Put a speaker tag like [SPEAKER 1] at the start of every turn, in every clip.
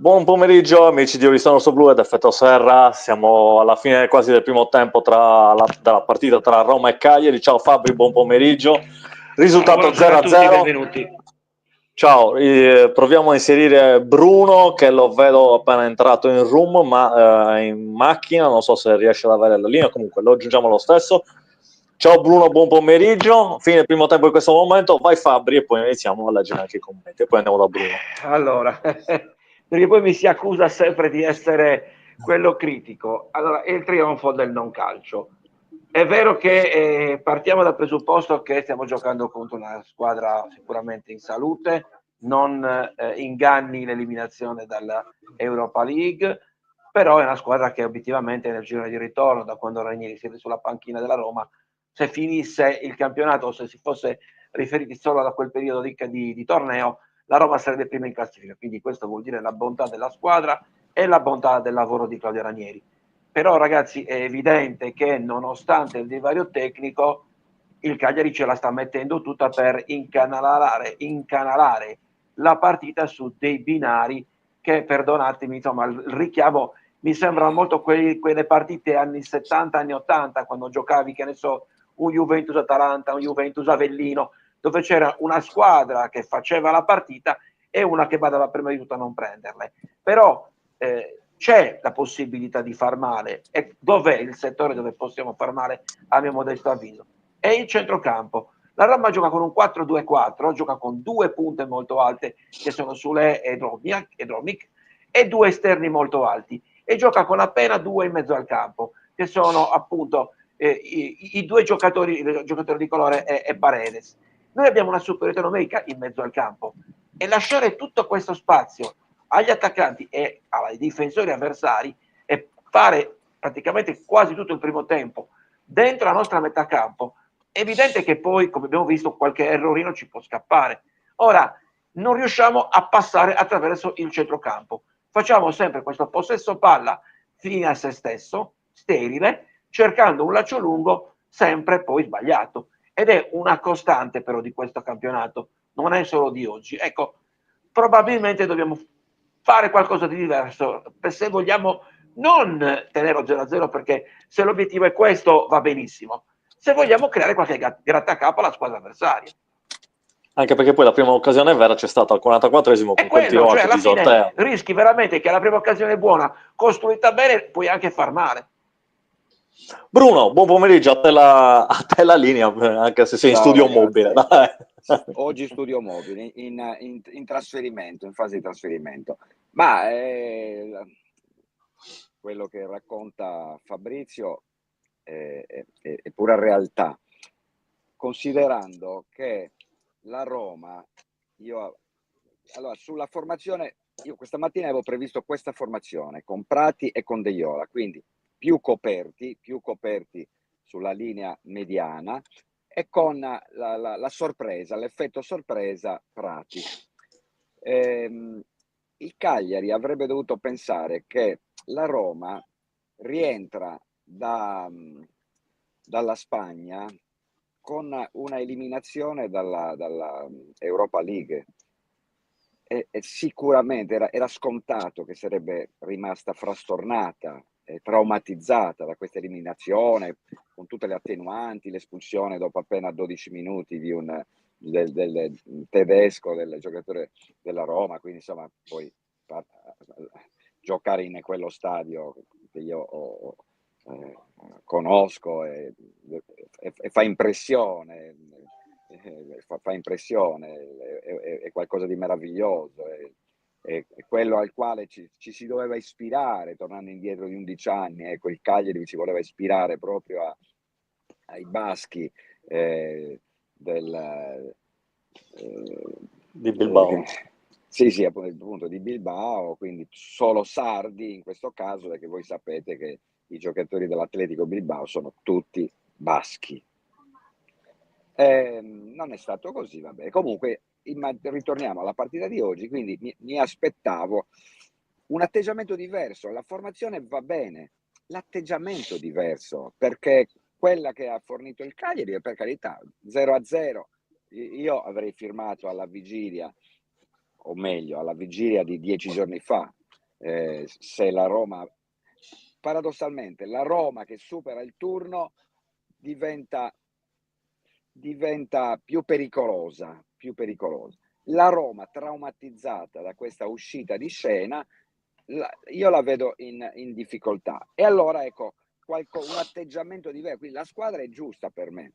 [SPEAKER 1] Buon pomeriggio amici di Oristano Rosso Blu ed Effetto Serra, siamo alla fine quasi del primo tempo della partita tra Roma e Cagliari. Ciao Fabri, buon pomeriggio. Risultato
[SPEAKER 2] Buonasera a tutti,
[SPEAKER 1] 0-0.
[SPEAKER 2] benvenuti.
[SPEAKER 1] Ciao, proviamo a inserire Bruno che lo vedo appena entrato in room ma in macchina, non so se riesce ad avere la linea, comunque lo aggiungiamo lo stesso. Ciao Bruno, buon pomeriggio, fine del primo tempo in questo momento, vai Fabri e poi iniziamo a leggere anche i commenti e poi andiamo da Bruno.
[SPEAKER 2] Allora, perché poi mi si accusa sempre di essere quello critico. Allora, è il trionfo del non calcio. È vero che partiamo dal presupposto che stiamo giocando contro una squadra sicuramente in salute, non inganni l'eliminazione dalla Europa League, però è una squadra che obiettivamente nel giro di ritorno, da quando Ranieri siede sulla panchina della Roma, se finisse il campionato o se si fosse riferiti solo da quel periodo di torneo, la Roma sarebbe prima in classifica. Quindi questo vuol dire la bontà della squadra e la bontà del lavoro di Claudio Ranieri. Però ragazzi è evidente che nonostante il divario tecnico il Cagliari ce la sta mettendo tutta per incanalare la partita su dei binari che, perdonatemi, insomma, il richiamo mi sembrano molto quelle partite anni 70, anni 80, quando giocavi, che ne so, un Juventus Atalanta, un Juventus Avellino, dove c'era una squadra che faceva la partita e una che badava prima di tutto a non prenderle. Però c'è la possibilità di far male. E dov'è il settore dove possiamo far male, a mio modesto avviso? È il centrocampo. La Roma gioca con un 4-2-4, gioca con due punte molto alte che sono Sule e Drovnik e due esterni molto alti e gioca con appena due in mezzo al campo che sono appunto i due giocatori di colore e Paredes. Noi abbiamo una superiorità numerica in mezzo al campo e lasciare tutto questo spazio agli attaccanti e ai difensori avversari e fare praticamente quasi tutto il primo tempo dentro la nostra metà campo, è evidente che poi, come abbiamo visto, qualche errorino ci può scappare. Ora, non riusciamo a passare attraverso il centrocampo. Facciamo sempre questo possesso palla fine a se stesso, sterile, cercando un laccio lungo sempre poi sbagliato. Ed è una costante però di questo campionato, non è solo di oggi. Ecco, probabilmente dobbiamo fare qualcosa di diverso, se vogliamo non tenere 0-0, perché se l'obiettivo è questo va benissimo, se vogliamo creare qualche grattacapo alla squadra avversaria.
[SPEAKER 1] Anche perché poi la prima occasione vera c'è stata al 44esimo
[SPEAKER 2] È
[SPEAKER 1] con quel
[SPEAKER 2] quello,
[SPEAKER 1] tiro
[SPEAKER 2] cioè
[SPEAKER 1] alto
[SPEAKER 2] alla
[SPEAKER 1] di
[SPEAKER 2] fine
[SPEAKER 1] Sortea.
[SPEAKER 2] rischi veramente che alla prima occasione buona, costruita bene, puoi anche far male.
[SPEAKER 1] Bruno, buon pomeriggio, a te la linea, anche se sei in
[SPEAKER 3] Ciao
[SPEAKER 1] studio mobile.
[SPEAKER 3] ragazzi,
[SPEAKER 1] Dai.
[SPEAKER 3] oggi studio mobile, in trasferimento, in fase di trasferimento, ma quello che racconta Fabrizio è pura realtà, considerando che la Roma, allora sulla formazione, io questa mattina avevo previsto questa formazione con Prati e con Deiola, quindi più coperti sulla linea mediana e con la sorpresa, l'effetto sorpresa Prati. Il Cagliari avrebbe dovuto pensare che la Roma rientra dalla Spagna con una eliminazione dalla Europa League e sicuramente era scontato che sarebbe rimasta frastornata e traumatizzata da questa eliminazione, con tutte le attenuanti, l'espulsione dopo appena 12 minuti del tedesco, del giocatore della Roma, quindi insomma poi giocare in quello stadio che io conosco e fa impressione. Fa impressione, è qualcosa di meraviglioso, è quello al quale ci si doveva ispirare tornando indietro di 11 anni. Ecco, il Cagliari si voleva ispirare proprio ai baschi
[SPEAKER 1] Di Bilbao.
[SPEAKER 3] Sì, appunto di Bilbao, quindi solo sardi in questo caso, perché voi sapete che i giocatori dell'Atletico Bilbao sono tutti baschi. Non è stato così, vabbè. Comunque ritorniamo alla partita di oggi, quindi mi aspettavo un atteggiamento diverso. La formazione va bene, l'atteggiamento diverso, perché quella che ha fornito il Cagliari è, per carità, 0-0. Io avrei firmato alla vigilia, o meglio, alla vigilia di 10 giorni fa, se la Roma, paradossalmente, la Roma che supera il turno diventa più pericolosa. La Roma traumatizzata da questa uscita di scena, io la vedo in difficoltà. E allora ecco, un atteggiamento diverso. Quindi la squadra è giusta per me.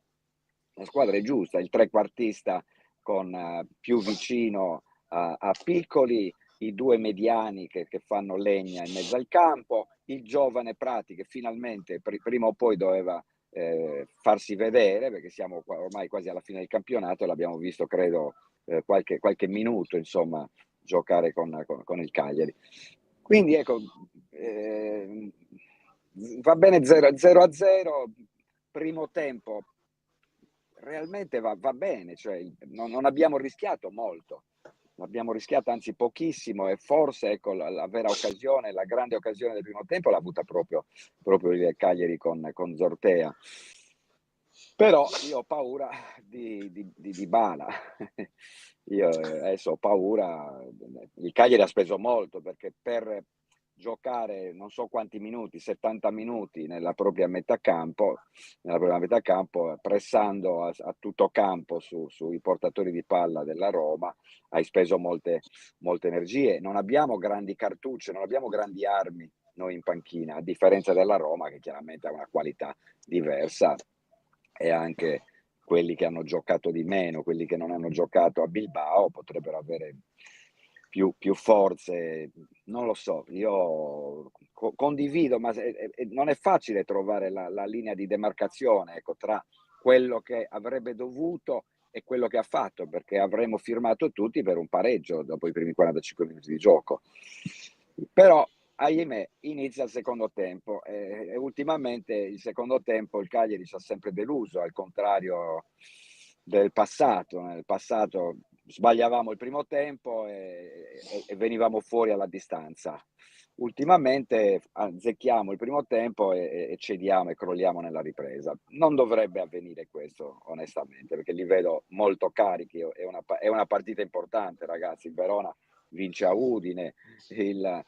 [SPEAKER 3] La squadra è giusta, il trequartista con più vicino a Piccoli, i due mediani che fanno legna in mezzo al campo, il giovane Prati che finalmente prima o poi doveva farsi vedere, perché siamo ormai quasi alla fine del campionato e l'abbiamo visto credo qualche minuto insomma giocare con il Cagliari. Quindi ecco, va bene 0-0, primo tempo realmente va bene, cioè non abbiamo rischiato molto, abbiamo rischiato anzi pochissimo e forse ecco la vera occasione, la grande occasione del primo tempo l'ha avuta proprio il Cagliari con Zortea. Però io ho paura di Dybala. Io adesso ho paura. Il Cagliari ha speso molto perché per giocare non so quanti minuti, 70 minuti nella propria metà campo, pressando a tutto campo sui portatori di palla della Roma, hai speso molte energie. Non abbiamo grandi cartucce, non abbiamo grandi armi noi in panchina, a differenza della Roma che chiaramente ha una qualità diversa e anche quelli che hanno giocato di meno, quelli che non hanno giocato a Bilbao potrebbero avere più forze, non lo so, io condivido, ma non è facile trovare la linea di demarcazione, ecco, tra quello che avrebbe dovuto e quello che ha fatto, perché avremmo firmato tutti per un pareggio dopo i primi 45 minuti di gioco. Però ahimè inizia il secondo tempo e ultimamente il secondo tempo il Cagliari ci ha sempre deluso, al contrario del passato. Nel passato sbagliavamo il primo tempo e venivamo fuori alla distanza. Ultimamente azzecchiamo il primo tempo e cediamo e crolliamo nella ripresa. Non dovrebbe avvenire questo, onestamente, perché li vedo molto carichi. È una partita importante, ragazzi. Il Verona vince a Udine, il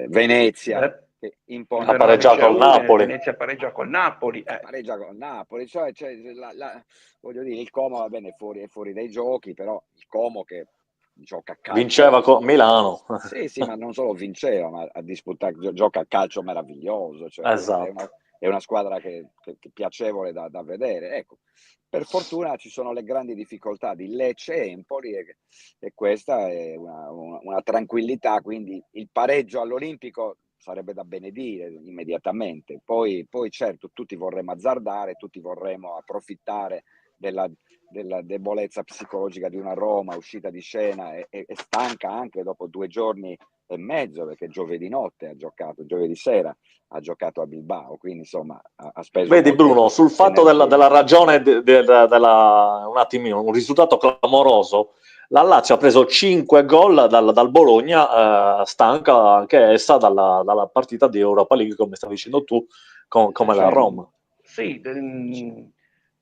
[SPEAKER 3] Venezia che impone
[SPEAKER 1] ha pareggiato col Napoli.
[SPEAKER 2] Venezia pareggia col Napoli.
[SPEAKER 3] Pareggia col Napoli, cioè voglio dire, il Como va bene, è fuori dai giochi, però il Como che gioca a calcio,
[SPEAKER 1] vinceva con Milano.
[SPEAKER 3] Sì, ma non solo vinceva, ma a disputare, gioca a calcio meraviglioso, cioè
[SPEAKER 1] Esatto.
[SPEAKER 3] è una squadra che piacevole da vedere. Ecco, per fortuna ci sono le grandi difficoltà di Lecce e Empoli e questa è una tranquillità, quindi il pareggio all'Olimpico sarebbe da benedire immediatamente. Poi certo tutti vorremmo azzardare, tutti vorremmo approfittare della debolezza psicologica di una Roma uscita di scena e stanca anche dopo 2 giorni e mezzo, perché giovedì sera ha giocato a Bilbao, quindi insomma ha speso.
[SPEAKER 1] Vedi Bruno, sul fatto della ragione un attimino, un risultato clamoroso, la Lazio ha preso 5 gol dal Bologna, stanca anche essa dalla partita di Europa League, come stavi dicendo tu, come la Roma.
[SPEAKER 2] Sì,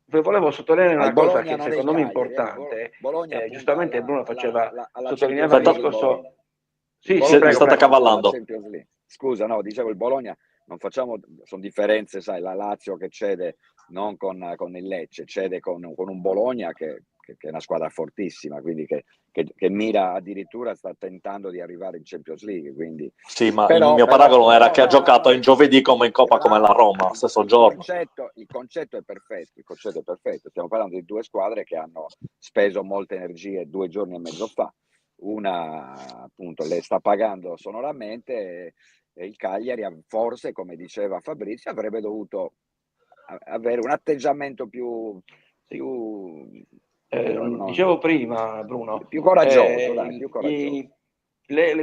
[SPEAKER 2] volevo sottolineare una cosa che secondo me è importante. Giustamente Bruno sottolineava il discorso.
[SPEAKER 1] Sì, mi state accavallando.
[SPEAKER 3] Scusa, no, dicevo il Bologna, sono differenze, sai, la Lazio che cede non con il Lecce, cede con un Bologna che è una squadra fortissima, quindi che mira addirittura, sta tentando di arrivare in Champions League. Quindi,
[SPEAKER 1] sì, ma il mio paragono era che ha giocato in giovedì come in Coppa come la Roma, stesso giorno.
[SPEAKER 3] Il concetto è perfetto, stiamo parlando di 2 squadre che hanno speso molte energie 2 giorni e mezzo fa, una appunto le sta pagando sonoramente e il Cagliari forse, come diceva Fabrizio, avrebbe dovuto avere un atteggiamento più
[SPEAKER 2] dicevo prima, Bruno,
[SPEAKER 3] più coraggioso, più coraggioso.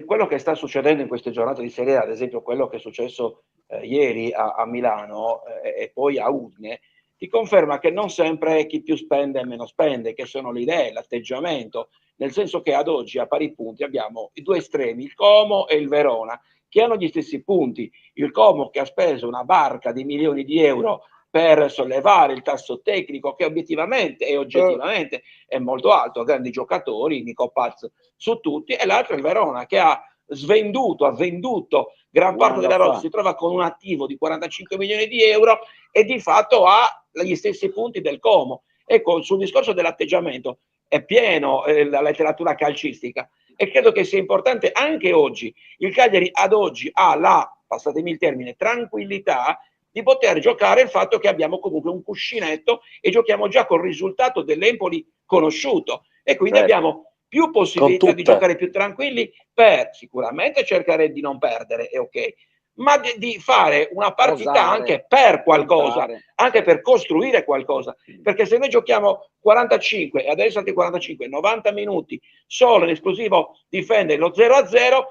[SPEAKER 2] Quello che sta succedendo in queste giornate di Serie A, ad esempio quello che è successo ieri a Milano e poi a Udine, ti conferma che non sempre chi più spende meno spende, che sono le idee, l'atteggiamento, nel senso che ad oggi a pari punti abbiamo i 2 estremi, il Como e il Verona, che hanno gli stessi punti. Il Como che ha speso una barca di milioni di euro per sollevare il tasso tecnico che obiettivamente e oggettivamente è molto alto, grandi giocatori, Nico Paz su tutti, e l'altro è il Verona che ha venduto gran parte della rosa, si trova con un attivo di 45 milioni di euro e di fatto ha gli stessi punti del Como. Ecco, sul discorso dell'atteggiamento è pieno la letteratura calcistica, e credo che sia importante anche oggi. Il Cagliari ad oggi ha la, passatemi il termine, tranquillità di poter giocare il fatto che abbiamo comunque un cuscinetto e giochiamo già col risultato dell'Empoli conosciuto, e quindi abbiamo più possibilità di giocare più tranquilli per sicuramente cercare di non perdere, è ok, ma di fare una partita anche per qualcosa, anche per costruire qualcosa, perché se noi giochiamo 45 e adesso altri 45, 90 minuti solo in esclusivo difendere lo 0-0,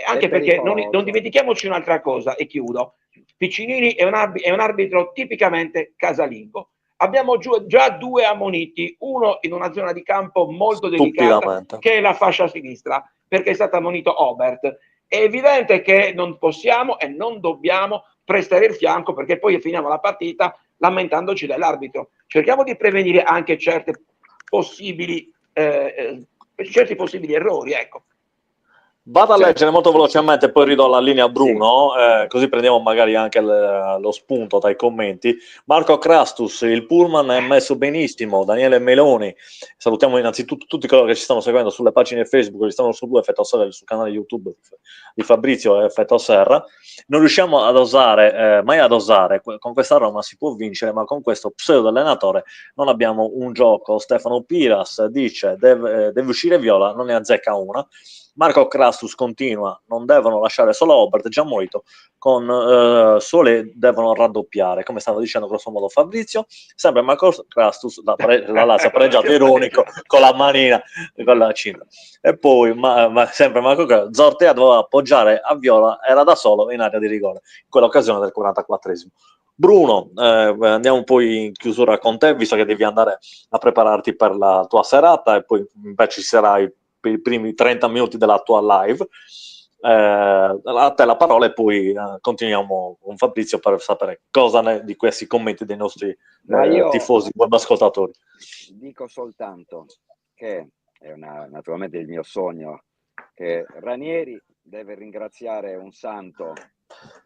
[SPEAKER 2] anche perché non dimentichiamoci un'altra cosa, e chiudo. Piccinini è un arbitro tipicamente casalingo. Abbiamo già 2 ammoniti, uno in una zona di campo molto delicata che è la fascia sinistra, perché è stato ammonito Obert. È evidente che non possiamo e non dobbiamo prestare il fianco, perché poi finiamo la partita lamentandoci dell'arbitro. Cerchiamo di prevenire anche certi possibili errori, ecco.
[SPEAKER 1] Vado a leggere molto velocemente e poi ridò la linea a Bruno, così prendiamo magari anche lo spunto dai commenti. Marco Crastus, il pullman è messo benissimo. Daniele Meloni, salutiamo innanzitutto tutti coloro che ci stanno seguendo sulle pagine Facebook, che stanno su Effetto Serra, sul canale YouTube di Fabrizio Effetto Serra. Non riusciamo ad osare, mai ad osare, con questa Roma si può vincere, ma con questo pseudo allenatore non abbiamo un gioco. Stefano Piras dice deve uscire Viola, non ne azzecca una. Marco Crastus continua, non devono lasciare solo Obert, già molto, con Sole devono raddoppiare, come stava dicendo grosso modo Fabrizio. Sempre Marco Crastus, la Lazio ha pareggiato ironico con la manina, con la cinta. E poi sempre Marco Crastus, Zortea doveva appoggiare a Viola, era da solo in area di rigore, in quell'occasione del 44esimo. Bruno, andiamo poi in chiusura con te, visto che devi andare a prepararti per la tua serata e poi invece ci sarai per i primi 30 minuti della tua live. A te la parola e poi continuiamo con Fabrizio per sapere cosa ne di questi commenti dei nostri tifosi, buoni ascoltatori.
[SPEAKER 3] Dico soltanto che è naturalmente il mio sogno, che Ranieri deve ringraziare un santo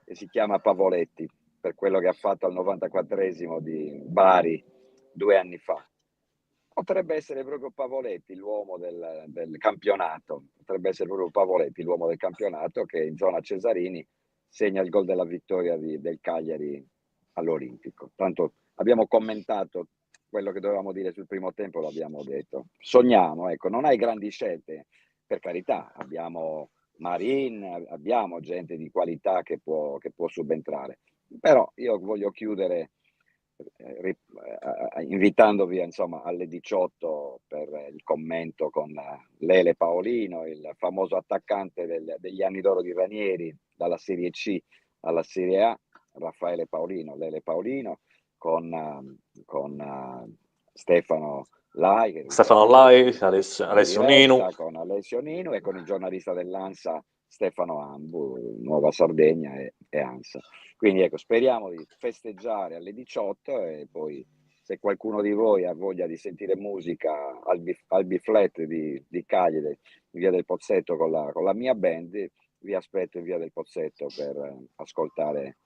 [SPEAKER 3] che si chiama Pavoletti per quello che ha fatto al 94esimo di Bari 2 anni fa. Potrebbe essere proprio Pavoletti l'uomo del campionato, potrebbe essere proprio Pavoletti l'uomo del campionato, che in zona Cesarini segna il gol della vittoria del Cagliari all'Olimpico. Tanto abbiamo commentato quello che dovevamo dire sul primo tempo, l'abbiamo detto. Sogniamo, ecco, non hai grandi scelte, per carità, abbiamo Marin, abbiamo gente di qualità che può subentrare, però io voglio chiudere invitandovi insomma alle 18 per il commento con Lele Paolino, il famoso attaccante degli anni d'oro di Ranieri, dalla Serie C alla Serie A, Raffaele Paolino, Lele Paolino, con Stefano Lai,
[SPEAKER 1] Alessio Nino,
[SPEAKER 3] con Alessio Nino e con il giornalista dell'ANSA Stefano Ambu, Nuova Sardegna e ANSA. Quindi ecco, speriamo di festeggiare alle 18 e poi se qualcuno di voi ha voglia di sentire musica al Biflet di Cagliari, in via del Pozzetto con la mia band, vi aspetto in via del Pozzetto per ascoltare.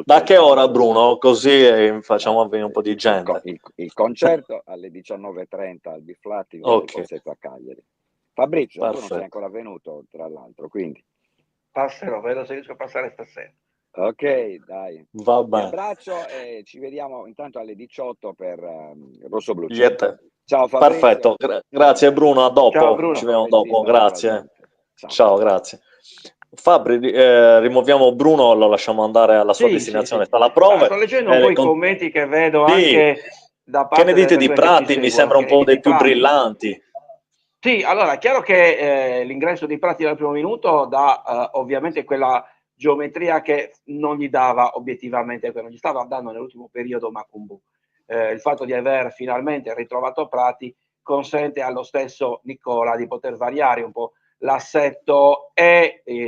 [SPEAKER 1] Da che ora, Bruno? Così facciamo avvenire un po' di gente.
[SPEAKER 3] Il concerto alle 19:30 al Biflet in via del Pozzetto a Cagliari. Fabrizio, tu non sei ancora venuto, tra l'altro, quindi
[SPEAKER 2] passerò, vedo se riesco a passare stasera.
[SPEAKER 3] Ok, dai.
[SPEAKER 1] Va bene.
[SPEAKER 3] Un abbraccio e ci vediamo intanto alle 18 per Rosso Blu.
[SPEAKER 1] Ciao Fabrizio. Perfetto, grazie Bruno, a dopo.
[SPEAKER 2] Ciao Bruno.
[SPEAKER 1] Ci vediamo dopo, grazie. Ciao, grazie. Fabri, rimuoviamo Bruno, lo lasciamo andare alla sua destinazione. Sta la prova.
[SPEAKER 2] Sto leggendo un po' i commenti che vedo anche da parte
[SPEAKER 1] che ne dite di Prati? Mi sembra un po' dei più brillanti.
[SPEAKER 2] Sì, allora, è chiaro che l'ingresso di Prati dal primo minuto dà ovviamente quella geometria che non gli dava obiettivamente, che non gli stava dando nell'ultimo periodo Macumbu. Il fatto di aver finalmente ritrovato Prati consente allo stesso Nicola di poter variare un po' l'assetto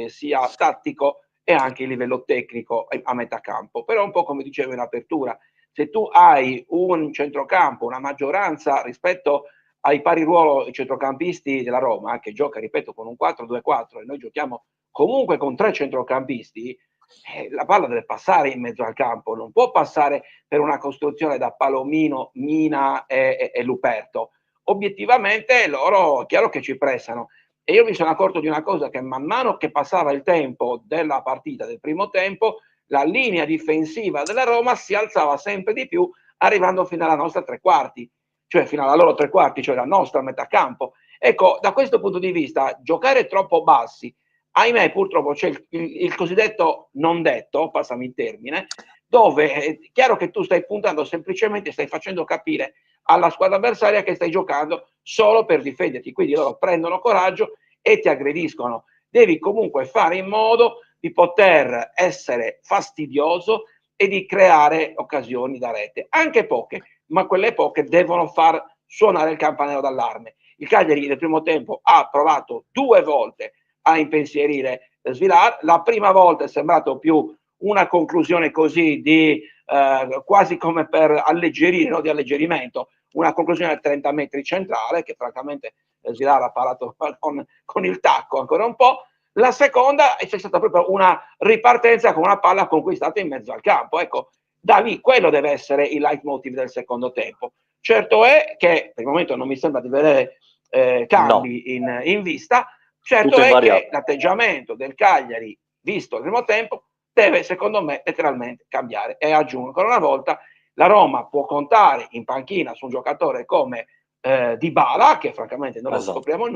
[SPEAKER 2] sia tattico e anche il livello tecnico a metà campo. Però un po' come dicevo in apertura, se tu hai un centrocampo, una maggioranza rispetto ai pari ruolo centrocampisti della Roma, che gioca, ripeto, con un 4-2-4 e noi giochiamo comunque con 3 centrocampisti, la palla deve passare in mezzo al campo, non può passare per una costruzione da Palomino, Mina e Luperto. Obiettivamente loro, è chiaro che ci pressano, e io mi sono accorto di una cosa, che man mano che passava il tempo della partita, del primo tempo, la linea difensiva della Roma si alzava sempre di più, arrivando fino alla nostra tre quarti, cioè fino alla loro tre quarti, cioè la nostra metà campo. Ecco, da questo punto di vista, giocare troppo bassi, ahimè purtroppo c'è il cosiddetto non detto, passami il termine, dove è chiaro che tu stai puntando, semplicemente stai facendo capire alla squadra avversaria che stai giocando solo per difenderti, quindi loro prendono coraggio e ti aggrediscono. Devi comunque fare in modo di poter essere fastidioso e di creare occasioni da rete, anche poche, ma quelle poche devono far suonare il campanello d'allarme. Il Cagliari nel primo tempo ha provato 2 volte a impensierire Svilar, la prima volta è sembrato più una conclusione così di quasi come per alleggerire, no, di alleggerimento, una conclusione a 30 metri centrale, che francamente Svilar ha parato con il tacco ancora un po'. La seconda c'è stata proprio una ripartenza con una palla conquistata in mezzo al campo. Ecco, da lì quello deve essere il leitmotiv del secondo tempo. Certo è che per il momento non mi sembra di vedere cambi no. in vista. Certo è che l'atteggiamento del Cagliari, visto il primo tempo, deve secondo me letteralmente cambiare. E aggiungo ancora una volta, la Roma può contare in panchina su un giocatore come Dybala, che francamente non lo scopriamo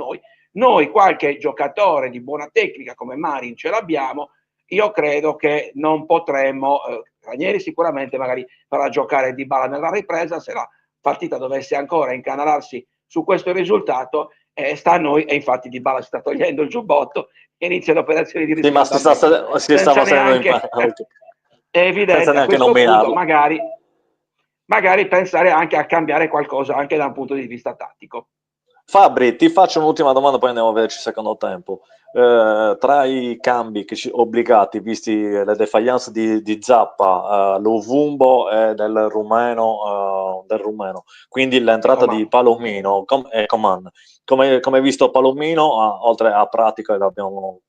[SPEAKER 2] noi qualche giocatore di buona tecnica come Marin ce l'abbiamo. Io credo che non potremmo, Ranieri sicuramente magari farà giocare Dybala nella ripresa, se la partita dovesse ancora incanalarsi su questo risultato, sta a noi, e infatti Dybala si sta togliendo il giubbotto e inizia l'operazione di riscaldamento.
[SPEAKER 1] Sì, ma si stava salendo in
[SPEAKER 2] è evidente a questo punto magari pensare anche a cambiare qualcosa anche da un punto di vista tattico.
[SPEAKER 1] Fabri, ti faccio un'ultima domanda, poi andiamo a vederci il secondo tempo. Tra i cambi obbligati, visti le defaillance di Zappa, Lovumbo e del rumeno, quindi l'entrata di Palomino e Coman, come hai visto Palomino, oltre a Pratico, l'abbiamo...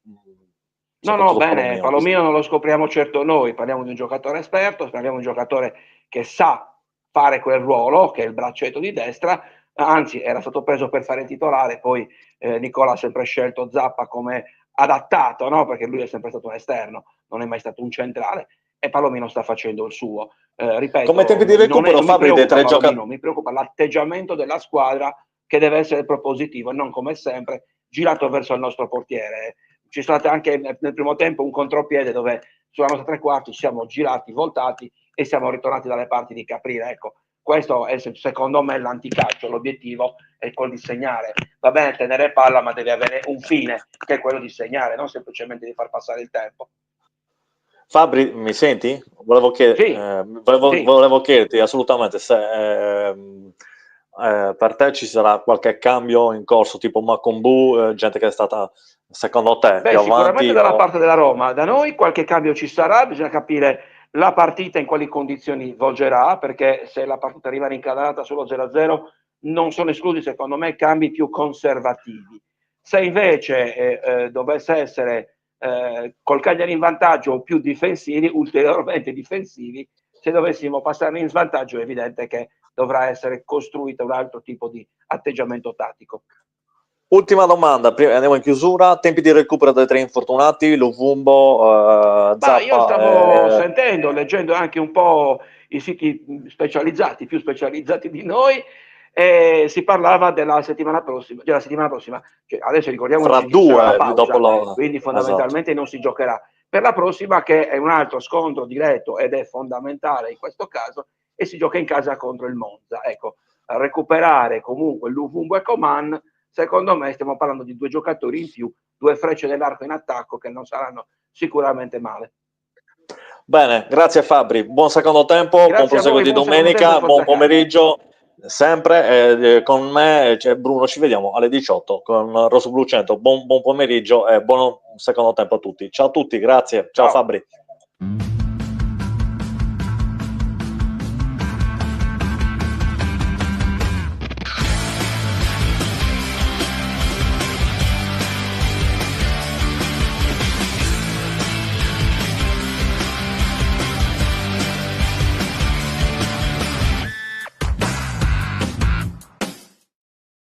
[SPEAKER 2] No, bene, Palomino non lo scopriamo certo noi, parliamo di un giocatore esperto, parliamo di un giocatore che sa fare quel ruolo, che è il braccetto di destra, anzi era stato preso per fare il titolare, poi Nicola ha sempre scelto Zappa come adattato, no? Perché lui è sempre stato un esterno, non è mai stato un centrale, e Palomino sta facendo il suo. Ripeto,
[SPEAKER 1] come tempi di recupero, Fabri, dei tre giocatori?
[SPEAKER 2] Mi preoccupa l'atteggiamento della squadra, che deve essere propositivo e non come sempre girato verso il nostro portiere. Ci sono state anche nel primo tempo un contropiede dove sulla nostra tre quarti ci siamo girati, voltati e siamo ritornati dalle parti di Caprile. Ecco, questo è secondo me l'anticalcio. L'obiettivo è quello di segnare. Va bene tenere palla, ma deve avere un fine, che è quello di segnare, non semplicemente di far passare il tempo.
[SPEAKER 1] Fabri, mi senti? Volevo chiederti assolutamente se per te ci sarà qualche cambio in corso, tipo Macombù, gente che è stata, secondo te, più
[SPEAKER 2] sicuramente
[SPEAKER 1] avanti?
[SPEAKER 2] Dalla parte della Roma. Da noi qualche cambio ci sarà, bisogna capire la partita in quali condizioni volgerà, perché se la partita rimane incatenata solo 0-0 non sono esclusi secondo me cambi più conservativi. Se invece dovesse essere col Cagliari in vantaggio o più difensivi, ulteriormente difensivi, se dovessimo passare in svantaggio è evidente che dovrà essere costruito un altro tipo di atteggiamento tattico.
[SPEAKER 1] Ultima domanda, prima andiamo in chiusura. Tempi di recupero dei tre infortunati, Lovumbo, Zappa.
[SPEAKER 2] Io stavo sentendo, leggendo anche un po' i siti specializzati, più specializzati di noi, e si parlava della settimana prossima, cioè adesso ricordiamoci che sarà la pausa, quindi fondamentalmente non si giocherà. Per la prossima, che è un altro scontro diretto ed è fondamentale in questo caso, e si gioca in casa contro il Monza. Ecco, a recuperare comunque Lovumbo e Coman, secondo me stiamo parlando di 2 giocatori in più, 2 frecce dell'arco in attacco che non saranno sicuramente male.
[SPEAKER 1] Bene, grazie Fabri, buon secondo tempo, buon proseguo di domenica, buon pomeriggio sempre con me c'è Bruno, ci vediamo alle 18 con Rosso Blu 100. Buon pomeriggio e buon secondo tempo a tutti. Ciao a tutti, grazie. Ciao. Fabri.